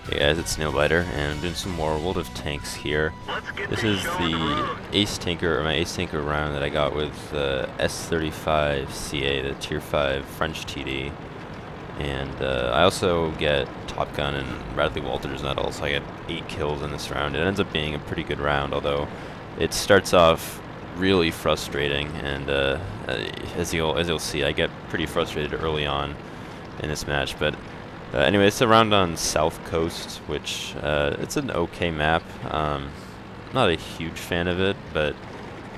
Hey guys, it's Snailbiter, and I'm doing some more World of Tanks here. This is the ace tanker, or my ace tanker round that I got with the S-35 CA, the Tier 5 French TD. And I also get Top Gun and Bradley Walters medal, so I get 8 kills in this round. It ends up being a pretty good round, although it starts off really frustrating, and as you'll see, I get pretty frustrated early on in this match. But anyway, it's a round on South Coast, which it's an okay map. Not a huge fan of it, but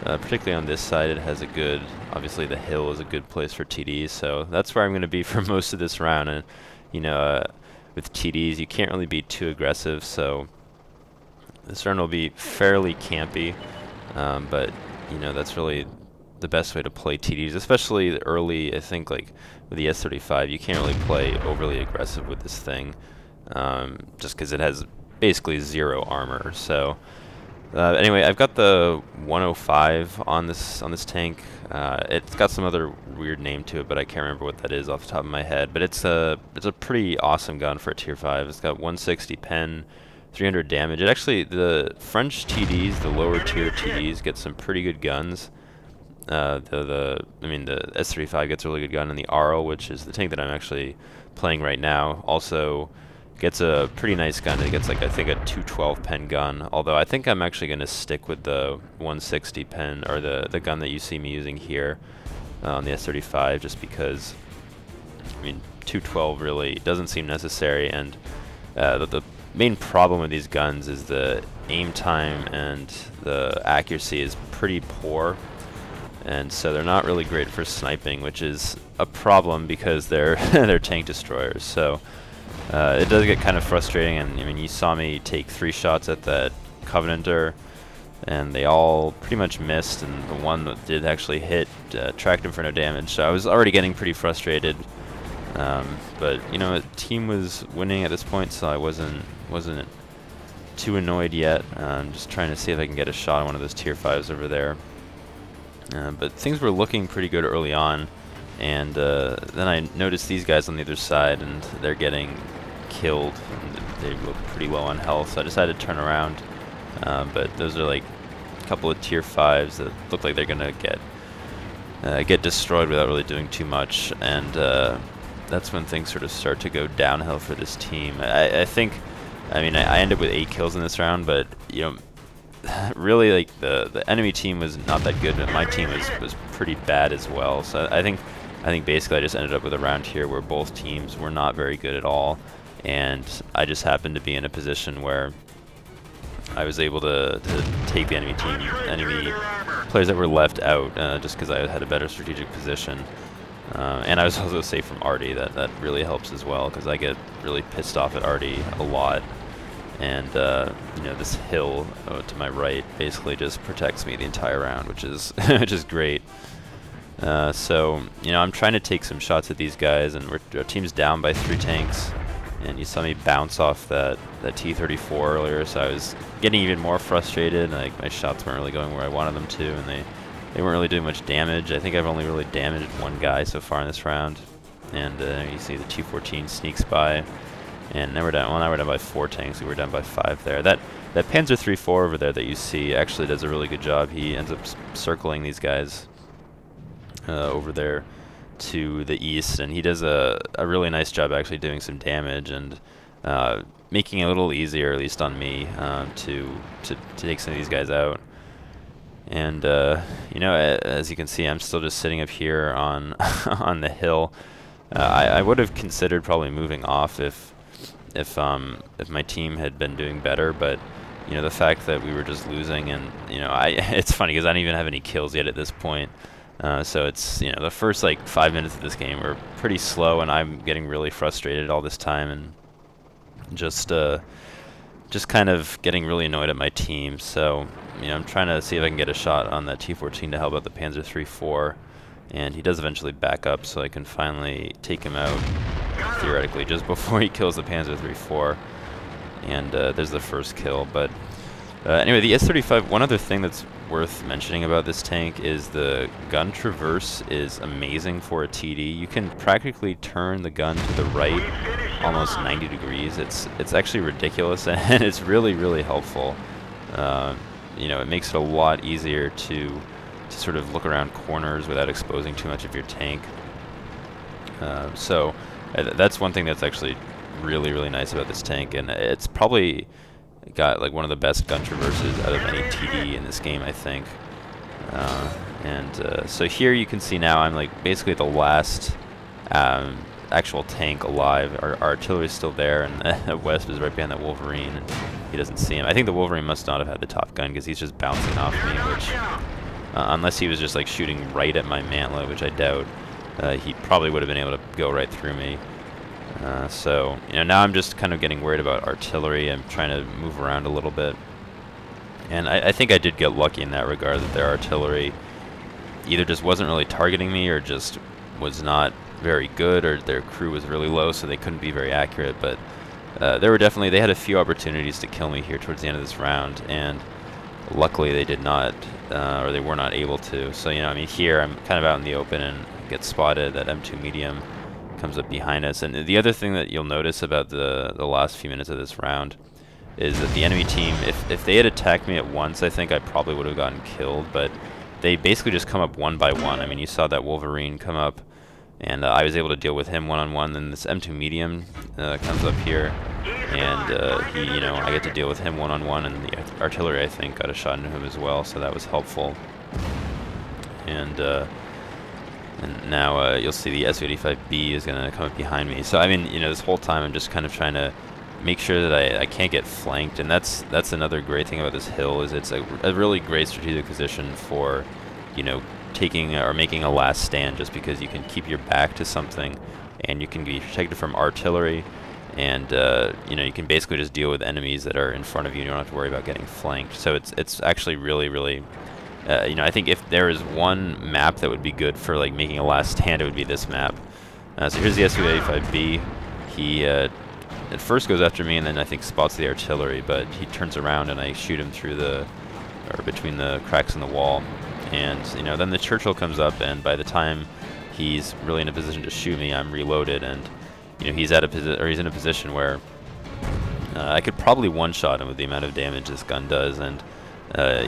particularly on this side, it has a good. Obviously, the hill is a good place for TDs, so that's where I'm going to be for most of this round. And with TDs, you can't really be too aggressive, so this round will be fairly campy. But that's really the best way to play TDs, especially early. I think like with the S-35, you can't really play overly aggressive with this thing, just because it has basically 0 armor. So anyway, I've got the 105 on this tank. It's got some other weird name to it, but I can't remember what that is off the top of my head. But it's a pretty awesome gun for a Tier 5. It's got 160 pen, 300 damage. It actually, the French TDs, the lower tier TDs, get some pretty good guns. The S-35 gets a really good gun, and the Arl, which is the tank that I'm actually playing right now, also gets a pretty nice gun. It gets like, I think, a 212 pen gun, although I think I'm actually going to stick with the 160 pen, or the gun that you see me using here on the S-35, just because 212 really doesn't seem necessary, and the main problem with these guns is the aim time and the accuracy is pretty poor, and so they're not really great for sniping, which is a problem because they're they're tank destroyers. So it does get kind of frustrating, and you saw me take 3 shots at that Covenanter, and they all pretty much missed, and the one that did actually hit tracked him for no damage. So I was already getting pretty frustrated. But the team was winning at this point, so I wasn't too annoyed yet. I'm just trying to see if I can get a shot on one of those Tier 5s over there. But things were looking pretty good early on, and then I noticed these guys on the other side, and they're getting killed. And they look pretty low on health, so I decided to turn around. But those are like a couple of Tier 5s that look like they're gonna get destroyed without really doing too much, and that's when things sort of start to go downhill for this team. I think, I ended up with 8 kills in this round, but really, like, the enemy team was not that good, but my team was pretty bad as well. So I think basically I just ended up with a round here where both teams were not very good at all, and I just happened to be in a position where I was able to take the enemy players that were left out, just because I had a better strategic position. And I was also safe from Artie. That really helps as well, because I get really pissed off at Artie a lot. And this hill to my right basically just protects me the entire round, which is which is great. So I'm trying to take some shots at these guys, and our team's down by 3 tanks. And you saw me bounce off that T-34 earlier, so I was getting even more frustrated. Like, my shots weren't really going where I wanted them to, and they weren't really doing much damage. I think I've only really damaged 1 guy so far in this round. And you see the T-14 sneaks by, and now we're down. Well, now we're down by 4 tanks. We were down by 5 there. That Panzer III-4 over there that you see actually does a really good job. He ends up circling these guys over there to the east, and he does a really nice job actually doing some damage and making it a little easier, at least on me, to take some of these guys out. And as you can see, I'm still just sitting up here on on the hill. I would have considered probably moving off if my team had been doing better, but the fact that we were just losing, and it's funny because I don't even have any kills yet at this point. So it's the first like 5 minutes of this game were pretty slow, and I'm getting really frustrated all this time, and just kind of getting really annoyed at my team. So I'm trying to see if I can get a shot on that T-14 to help out the Panzer III-4, and he does eventually back up, so I can finally take him out theoretically just before he kills the Panzer III-4, and there's the first kill. But anyway, the S-35. One other thing that's worth mentioning about this tank is the gun traverse is amazing for a TD. You can practically turn the gun to the right almost 90 degrees. It's actually ridiculous, and it's really, really helpful. You know, it makes it a lot easier to sort of look around corners without exposing too much of your tank. So that's one thing that's actually really, really nice about this tank, and it's probably got like one of the best gun traverses out of any TD in this game, I think. So here you can see now I'm like basically the last actual tank alive. Our artillery's still there, and Wesp is right behind that Wolverine, and he doesn't see him. I think the Wolverine must not have had the top gun because he's just bouncing off me, which unless he was just like shooting right at my mantlet, which I doubt, he probably would have been able to go right through me. So, you know, now I'm just kind of getting worried about artillery. I'm trying to move around a little bit. And I think I did get lucky in that regard, that their artillery either just wasn't really targeting me or just was not very good, or their crew was really low so they couldn't be very accurate. But they had a few opportunities to kill me here towards the end of this round, and luckily they did not, or they were not able to. So, you know, I mean, here I'm kind of out in the open and get spotted. That M2 medium comes up behind us. And the other thing that you'll notice about the last few minutes of this round is that the enemy team, if they had attacked me at once, I think I probably would have gotten killed, but they basically just come up one by one. I mean, you saw that Wolverine come up, and I was able to deal with him one-on-one. Then this M2 medium comes up here, and he, you know, I get to deal with him one-on-one, and the artillery, I think, got a shot into him as well, so that was helpful. And now you'll see the S-35B is going to come up behind me. So, I mean, you know, this whole time I'm just kind of trying to make sure that I can't get flanked. And that's another great thing about this hill, is it's a really great strategic position for, you know, taking or making a last stand, just because you can keep your back to something and you can be protected from artillery. And, you know, you can basically just deal with enemies that are in front of you. You don't have to worry about getting flanked. So it's actually really, really... you know, I think if there is one map that would be good for like making a last stand, it would be this map. So here's the Su-85B. He at first goes after me, and then I think spots the artillery, but he turns around and I shoot him through between the cracks in the wall. And, you know, then the Churchill comes up, and by the time he's really in a position to shoot me, I'm reloaded, and, you know, he's in a position where I could probably one-shot him with the amount of damage this gun does, and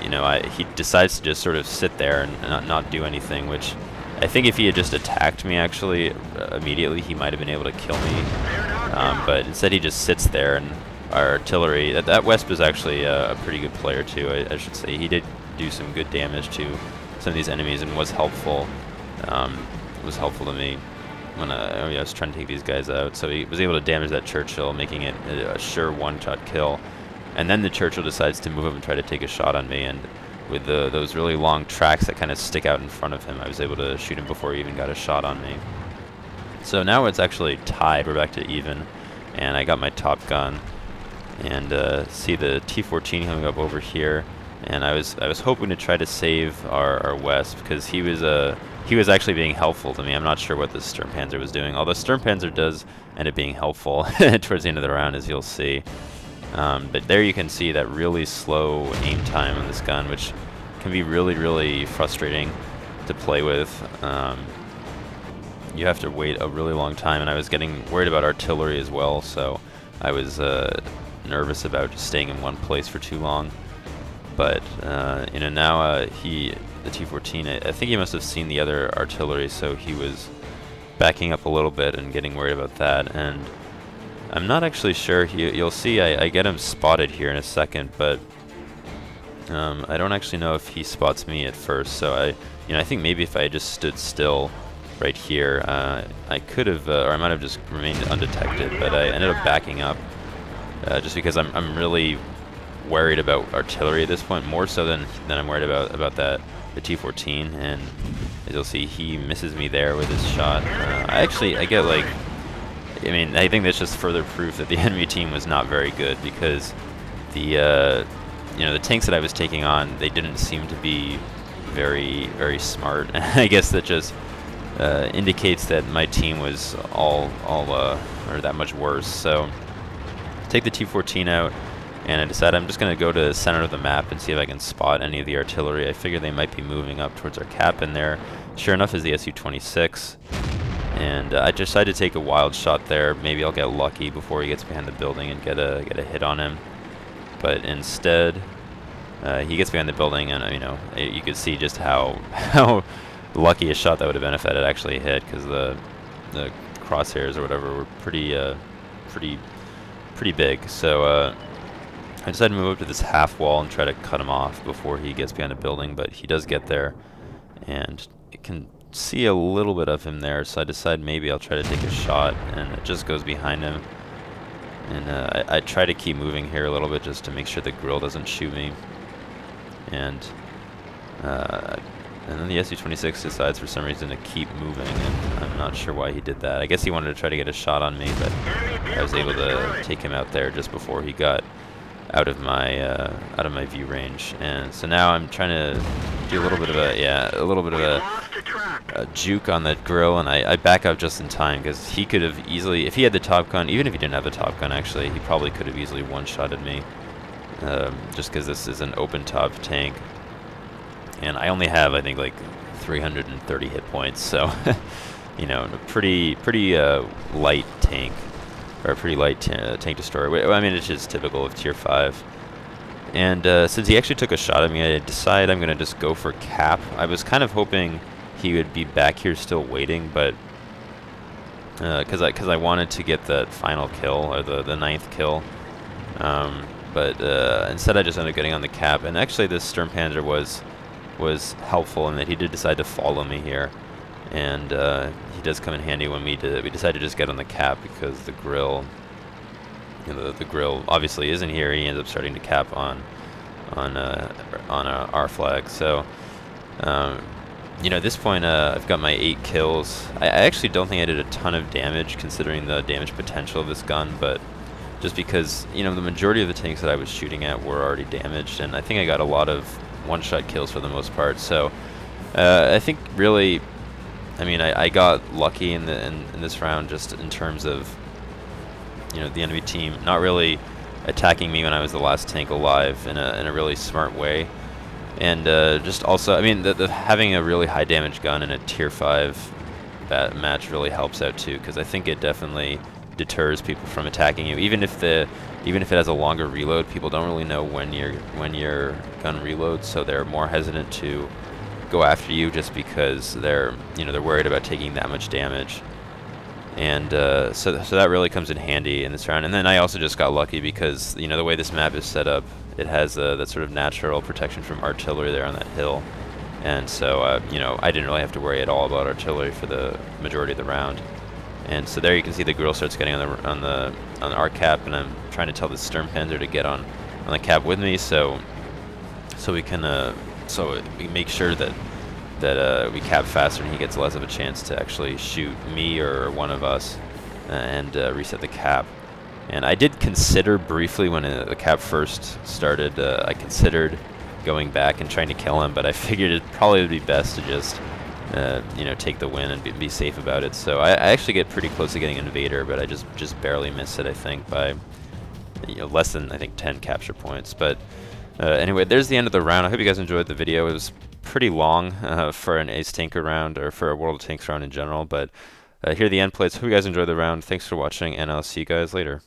you know, he decides to just sort of sit there and not do anything, which I think if he had just attacked me actually immediately, he might have been able to kill me. But instead he just sits there, and our artillery, that Wesp is actually a pretty good player too, I should say. He did do some good damage to some of these enemies and was helpful. To me when I was trying to take these guys out. So he was able to damage that Churchill, making it a sure one-shot kill. And then the Churchill decides to move up and try to take a shot on me, and with those really long tracks that kind of stick out in front of him, I was able to shoot him before he even got a shot on me. So now it's actually tied. We're back to even, and I got my top gun, and see the T-14 coming up over here, and I was hoping to try to save our Wesp, because he was actually being helpful to me. I'm not sure what the Sturmpanzer was doing, although Sturmpanzer does end up being helpful towards the end of the round, as you'll see. But there you can see that really slow aim time on this gun, which can be really, really frustrating to play with. You have to wait a really long time, and I was getting worried about artillery as well, so I was nervous about just staying in one place for too long. But you know, now the T-14, I think he must have seen the other artillery, so he was backing up a little bit and getting worried about that. And I'm not actually sure. You'll see I get him spotted here in a second, but I don't actually know if he spots me at first. So I think maybe if I just stood still right here, I could have, or I might have just remained undetected. But I ended up backing up just because I'm really worried about artillery at this point, more so than I'm worried about the T-14. And as you'll see, he misses me there with his shot. I get like. I mean, I think that's just further proof that the enemy team was not very good, because the tanks that I was taking on, they didn't seem to be very, very smart. I guess that just indicates that my team was all or that much worse. So take the T-14 out. and I decided I'm just going to go to the center of the map and see if I can spot any of the artillery. I figure they might be moving up towards our cap, and there, sure enough, is the Su-26. And I decided to take a wild shot there. Maybe I'll get lucky before he gets behind the building and get a hit on him. But instead, he gets behind the building, and you could see just how lucky a shot that would have been if that had actually hit, because the crosshairs or whatever were pretty big. So I decided to move up to this half wall and try to cut him off before he gets behind the building, but he does get there, and you can see a little bit of him there, so I decide maybe I'll try to take a shot, and it just goes behind him. And I try to keep moving here a little bit just to make sure the grill doesn't shoot me. And then the Su-26 decides for some reason to keep moving, and I'm not sure why he did that. I guess he wanted to try to get a shot on me, but I was able to take him out there just before he got out of my view range. And so now I'm trying to do a little bit of a juke on that grill, and I back up just in time, because he could have easily, if he had the top gun, even if he didn't have the top gun actually, he probably could have easily one-shotted me, just because this is an open top tank, and I only have, I think, like 330 hit points, so a pretty light tank, or a pretty light tank destroyer. I mean, it's just typical of tier 5. And since he actually took a shot at me, I decided I'm going to just go for cap. I was kind of hoping he would be back here still waiting, but because I wanted to get that final kill, or the 9th kill. But instead I just ended up getting on the cap. And actually this Sturmpanzer was helpful in that he did decide to follow me here. And he does come in handy when we decided to just get on the cap, because the grill, the grill obviously isn't here. He ends up starting to cap on our flag. So at this point I've got my 8 kills. I actually don't think I did a ton of damage considering the damage potential of this gun, but just because the majority of the tanks that I was shooting at were already damaged, and I think I got a lot of one-shot kills for the most part. So I think really, I got lucky in this round, just in terms of the enemy team not really attacking me when I was the last tank alive in a really smart way. And just also, having a really high damage gun in a tier 5 match really helps out too, because I think it definitely deters people from attacking you. Even if it has a longer reload, people don't really know when your gun reloads, so they're more hesitant to go after you, just because they're worried about taking that much damage. And so that really comes in handy in this round. And then I also just got lucky because the way this map is set up, it has that sort of natural protection from artillery there on that hill, and so I didn't really have to worry at all about artillery for the majority of the round. And so there you can see the grill starts getting on our cap, and I'm trying to tell the Sturmpanzer to get on the cap with me, so we can we make sure that we cap faster and he gets less of a chance to actually shoot me or one of us and reset the cap. And I did consider briefly when the cap first started, I considered going back and trying to kill him, but I figured it probably would be best to just take the win and be safe about it. So I actually get pretty close to getting Invader, but I just barely miss it, I think, by less than, I think, 10 capture points. But anyway, there's the end of the round. I hope you guys enjoyed the video. It was pretty long for an Ace Tanker round, or for a World of Tanks round in general, but here are the end plates. Hope you guys enjoyed the round. Thanks for watching, and I'll see you guys later.